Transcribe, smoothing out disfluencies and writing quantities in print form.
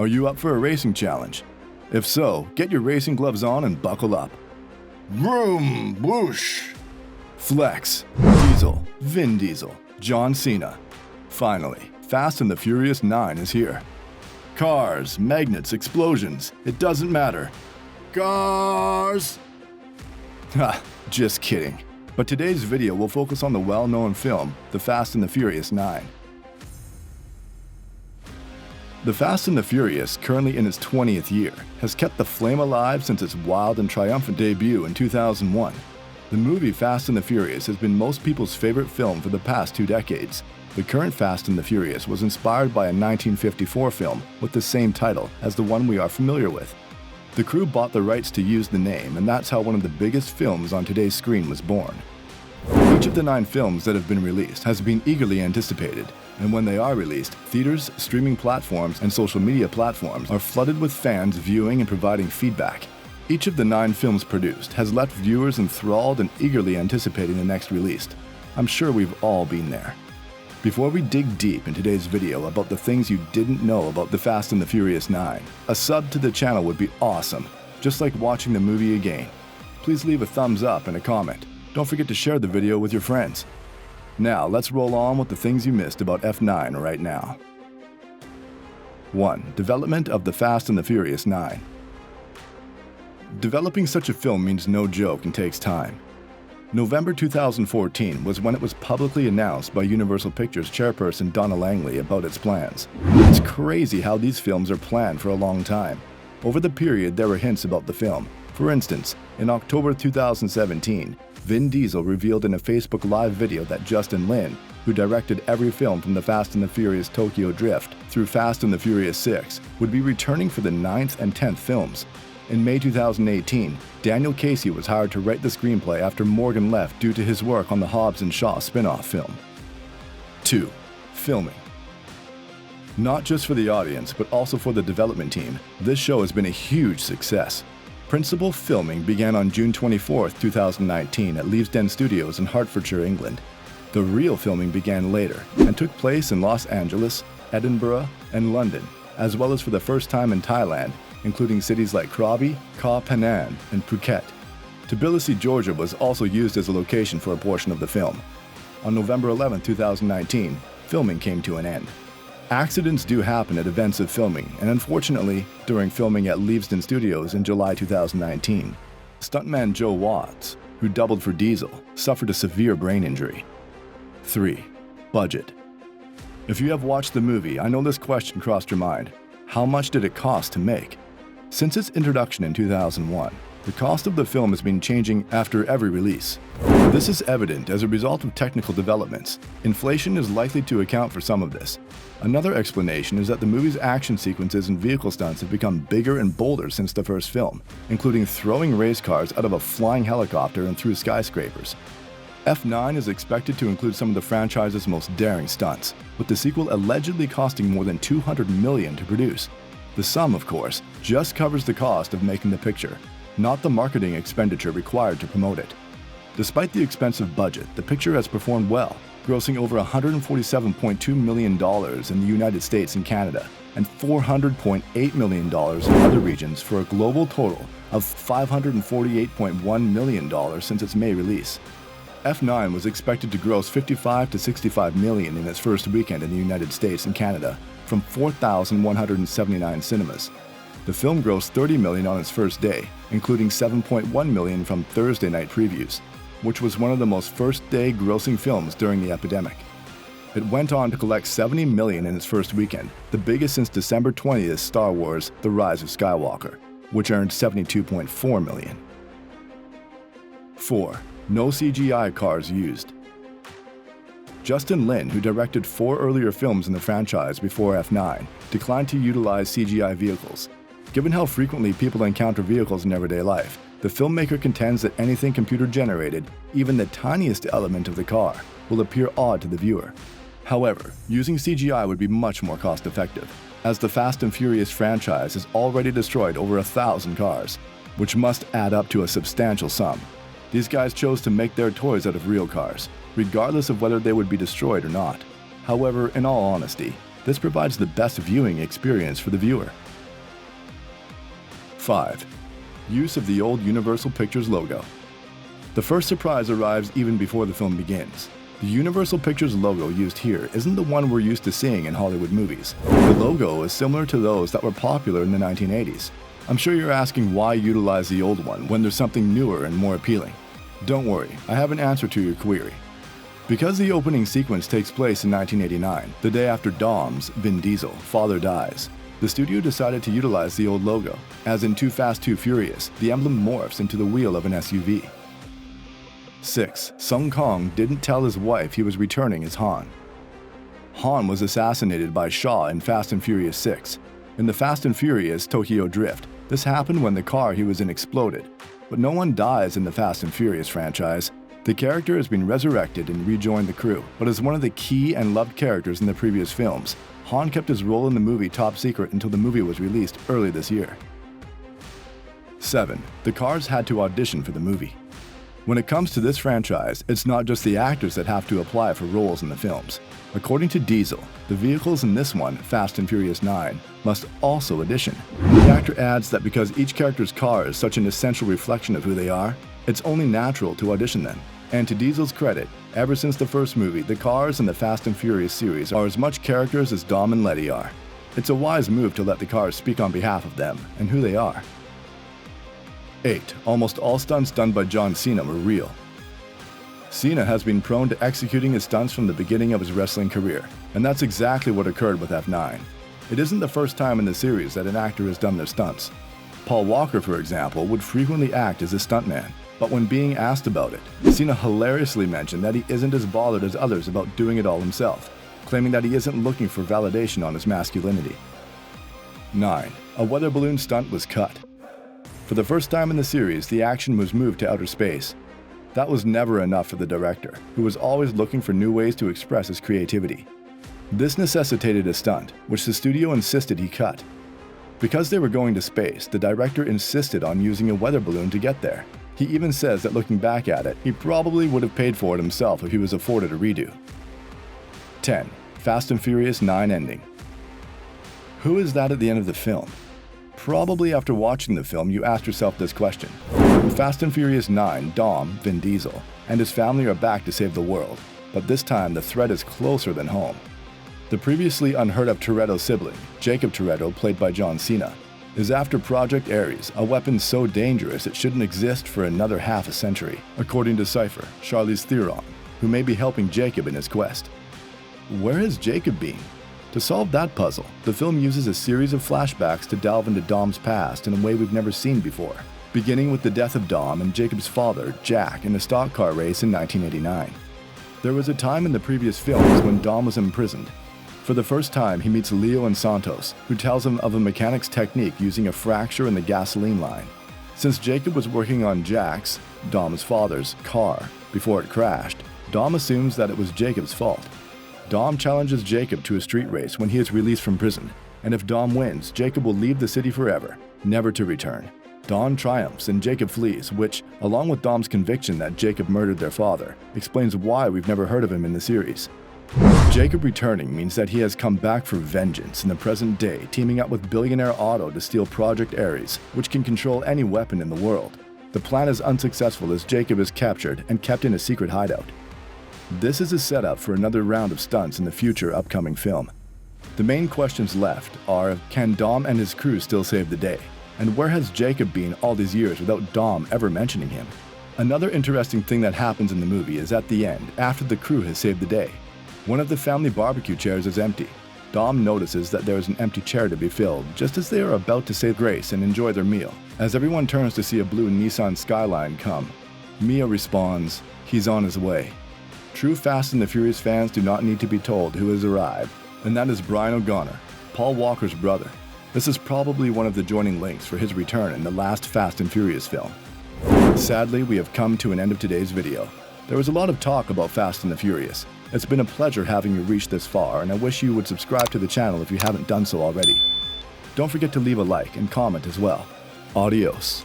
Are you up for a racing challenge? If so, get your racing gloves on and buckle up. Vroom, whoosh. Flex, Diesel, Vin Diesel, John Cena. Finally, Fast and the Furious 9 is here. Cars, magnets, explosions, it doesn't matter. Cars! Ha, just kidding. But today's video will focus on the well-known film, The Fast and the Furious 9. The Fast and the Furious, currently in its 20th year, has kept the flame alive since its wild and triumphant debut in 2001. The movie Fast and the Furious has been most people's favorite film for the past 2 decades. The current Fast and the Furious was inspired by a 1954 film with the same title as the one we are familiar with. The crew bought the rights to use the name, and that's how one of the biggest films on today's screen was born. Each of the 9 films that have been released has been eagerly anticipated, and when they are released, theaters, streaming platforms, and social media platforms are flooded with fans viewing and providing feedback. Each of the 9 films produced has left viewers enthralled and eagerly anticipating the next release. I'm sure we've all been there. Before we dig deep in today's video about the things you didn't know about The Fast and the Furious 9, a sub to the channel would be awesome, just like watching the movie again. Please leave a thumbs up and a comment. Don't forget to share the video with your friends. Now, let's roll on with the things you missed about F9 right now. 1. Development of The Fast and the Furious 9. Developing such a film means no joke and takes time. November 2014 was when it was publicly announced by Universal Pictures chairperson Donna Langley about its plans. It's crazy how these films are planned for a long time. Over the period, there were hints about the film. For instance, in October 2017, Vin Diesel revealed in a Facebook Live video that Justin Lin, who directed every film from The Fast and the Furious Tokyo Drift through Fast and the Furious 6, would be returning for the 9th and 10th films. In May 2018, Daniel Casey was hired to write the screenplay after Morgan left due to his work on the Hobbs and Shaw spin-off film. 2. Filming. Not just for the audience, but also for the development team, this show has been a huge success. Principal filming began on June 24, 2019 at Leavesden Studios in Hertfordshire, England. The real filming began later and took place in Los Angeles, Edinburgh, and London, as well as for the first time in Thailand, including cities like Krabi, Koh Phangan, and Phuket. Tbilisi, Georgia was also used as a location for a portion of the film. On November 11, 2019, filming came to an end. Accidents do happen at events of filming, and unfortunately, during filming at Leavesden Studios in July 2019, stuntman Joe Watts, who doubled for Diesel, suffered a severe brain injury. 3. Budget. If you have watched the movie, I know this question crossed your mind. How much did it cost to make? Since its introduction in 2001, the cost of the film has been changing after every release. This is evident as a result of technical developments. Inflation is likely to account for some of this. Another explanation is that the movie's action sequences and vehicle stunts have become bigger and bolder since the first film, including throwing race cars out of a flying helicopter and through skyscrapers. F9 is expected to include some of the franchise's most daring stunts, with the sequel allegedly costing more than $200 million to produce. The sum, of course, just covers the cost of making the picture, not the marketing expenditure required to promote it. Despite the expensive budget, the picture has performed well, grossing over $147.2 million in the United States and Canada, and $400.8 million in other regions for a global total of $548.1 million since its May release. F9 was expected to gross $55 to $65 million in its first weekend in the United States and Canada from 4,179 cinemas. The film grossed $30 million on its first day, including $7.1 million from Thursday night previews, which was one of the most first-day grossing films during the epidemic. It went on to collect $70 million in its first weekend, the biggest since December 20th's Star Wars: The Rise of Skywalker, which earned $72.4 million. 4. No CGI cars used. Justin Lin, who directed 4 earlier films in the franchise before F9, declined to utilize CGI vehicles. Given how frequently people encounter vehicles in everyday life, the filmmaker contends that anything computer-generated, even the tiniest element of the car, will appear odd to the viewer. However, using CGI would be much more cost-effective, as the Fast and Furious franchise has already destroyed over 1,000 cars, which must add up to a substantial sum. These guys chose to make their toys out of real cars, regardless of whether they would be destroyed or not. However, in all honesty, this provides the best viewing experience for the viewer. 5. Use of the old Universal Pictures logo. The first surprise arrives even before the film begins. The Universal Pictures logo used here isn't the one we're used to seeing in Hollywood movies. The logo is similar to those that were popular in the 1980s. I'm sure you're asking why utilize the old one when there's something newer and more appealing. Don't worry, I have an answer to your query. Because the opening sequence takes place in 1989, the day after Dom's, Vin Diesel, father dies, the studio decided to utilize the old logo. As in Too Fast, Too Furious, the emblem morphs into the wheel of an SUV. 6. Sung Kang didn't tell his wife he was returning as Han. Han was assassinated by Shaw in Fast and Furious 6. In the Fast and Furious Tokyo Drift, this happened when the car he was in exploded. But no one dies in the Fast and Furious franchise. The character has been resurrected and rejoined the crew, but as one of the key and loved characters in the previous films, Han kept his role in the movie top secret until the movie was released early this year. 7. The cars had to audition for the movie. When it comes to this franchise, it's not just the actors that have to apply for roles in the films. According to Diesel, the vehicles in this one, Fast and Furious 9, must also audition. The actor adds that because each character's car is such an essential reflection of who they are, it's only natural to audition them. And to Diesel's credit, ever since the first movie, the cars in the Fast and Furious series are as much characters as Dom and Letty are. It's a wise move to let the cars speak on behalf of them and who they are. 8. Almost all stunts done by John Cena were real. Cena has been prone to executing his stunts from the beginning of his wrestling career, and that's exactly what occurred with F9. It isn't the first time in the series that an actor has done their stunts. Paul Walker, for example, would frequently act as a stuntman, but when being asked about it, Cena hilariously mentioned that he isn't as bothered as others about doing it all himself, claiming that he isn't looking for validation on his masculinity. 9. A weather balloon stunt was cut. For the first time in the series, the action was moved to outer space. That was never enough for the director, who was always looking for new ways to express his creativity. This necessitated a stunt, which the studio insisted he cut. Because they were going to space, the director insisted on using a weather balloon to get there. He even says that looking back at it, he probably would have paid for it himself if he was afforded a redo. 10. Fast and Furious 9 ending. Who is that at the end of the film? Probably after watching the film, you asked yourself this question. In Fast and Furious 9, Dom, Vin Diesel, and his family are back to save the world, but this time the threat is closer than home. The previously unheard-of Toretto sibling, Jacob Toretto, played by John Cena, is after Project Ares, a weapon so dangerous it shouldn't exist for another half a century, according to Cypher, Charlize Theron, who may be helping Jacob in his quest. Where has Jacob been? To solve that puzzle, the film uses a series of flashbacks to delve into Dom's past in a way we've never seen before, beginning with the death of Dom and Jacob's father, Jack, in a stock car race in 1989. There was a time in the previous films when Dom was imprisoned. For the first time, he meets Leo and Santos, who tells him of a mechanic's technique using a fracture in the gasoline line. Since Jacob was working on Jack's, Dom's father's, car before it crashed, Dom assumes that it was Jacob's fault. Dom challenges Jacob to a street race when he is released from prison, and if Dom wins, Jacob will leave the city forever, never to return. Dom triumphs and Jacob flees, which, along with Dom's conviction that Jacob murdered their father, explains why we've never heard of him in the series. Jacob returning means that he has come back for vengeance in the present day, teaming up with billionaire Otto to steal Project Ares, which can control any weapon in the world. The plan is unsuccessful as Jacob is captured and kept in a secret hideout. This is a setup for another round of stunts in the future upcoming film. The main questions left are, can Dom and his crew still save the day? And where has Jacob been all these years without Dom ever mentioning him? Another interesting thing that happens in the movie is at the end, after the crew has saved the day. One of the family barbecue chairs is empty. Dom notices that there is an empty chair to be filled just as they are about to say grace and enjoy their meal. As everyone turns to see a blue Nissan Skyline come, Mia responds, "He's on his way." True Fast and the Furious fans do not need to be told who has arrived, and that is Brian O'Connor, Paul Walker's brother. This is probably one of the joining links for his return in the last Fast and Furious film. Sadly, we have come to an end of today's video. There was a lot of talk about Fast and the Furious. It's been a pleasure having you reach this far, and I wish you would subscribe to the channel if you haven't done so already. Don't forget to leave a like and comment as well. Adios.